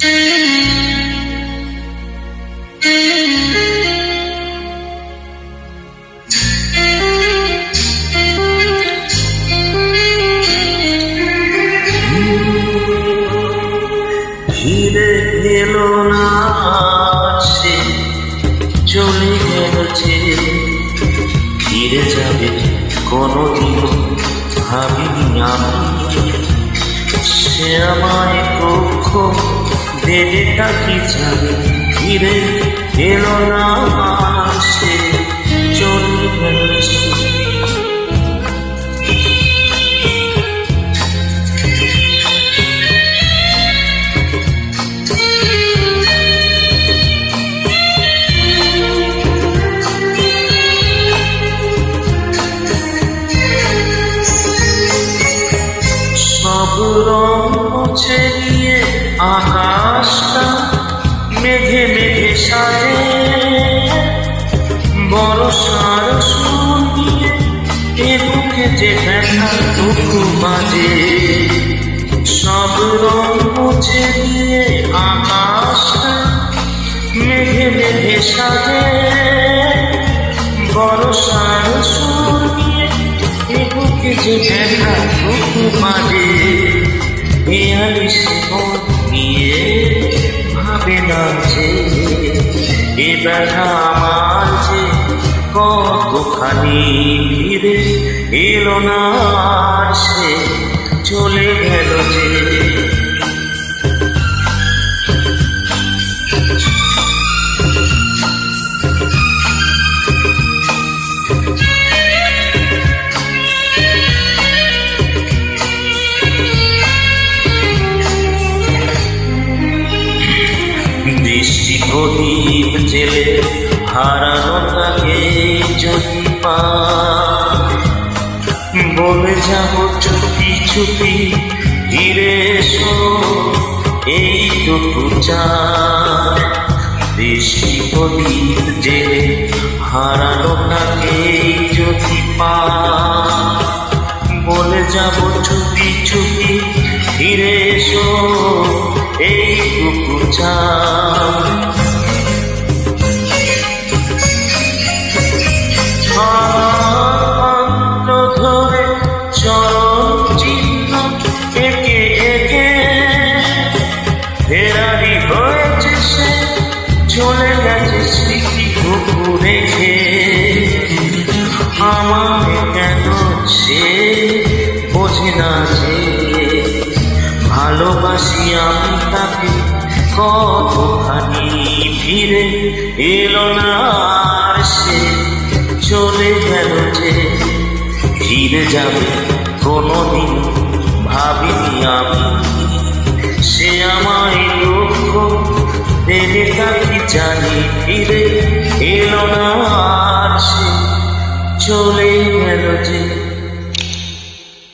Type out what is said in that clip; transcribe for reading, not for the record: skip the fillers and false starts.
ফিরে এলো না সে, চলে গেল যে, ফিরে যাবে কোনোদিনও ভাবিনি আমি। সে আমায় দুঃখ দেবে তাকি যাবে, ফিরে এলো না সে, চলে গেল যে। সব রং মুছে দিয়ে আকাশটা মেঘে মেঘে সাজে, বর্ষার সুর দিয়ে এ বুকে যে ব্যথা টুকু বাজে। সব রং মুছে দিয়ে আকাশটা মেঘে মেঘে সাজে, বর্ষার সুর দিয়ে এ বুকে যে ব্যথা টুকু বাজে। এ আলিশে মন নিয়ে ভাবে না যে, এ ব্যথা আমার যে কতখানি। ফিরে এলো না সে, চলে গেল যে। দৃষ্টি প্রদীপ জেলে হারানো তাকে যদি বলে যাব চুপি চুপি, ফিরে এসো এইটুকু চাই। দৃষ্টি প্রদীপ জেলে হারানো তাকে যদি বলে যাব চুপি চুপি, ফিরে এসো এইটুকু চাই। ধরে চরণ চিহ্ন একে একে ফেরারি হয়েছে সে, চলে গেছে স্মৃতি টুকু রেখে। আমাকে কেন সে বোঝে না যে, ভালোবাসি আমি তাকে কতখানি। ফিরে এলো না সে, চলে গেল যে। ফিরে যাবে কোনোদিন ভাবিনি আমি, সে আমায় দুঃখ দেবে তাকি জানি। ফিরে এলো না সে, চলে গেল যে।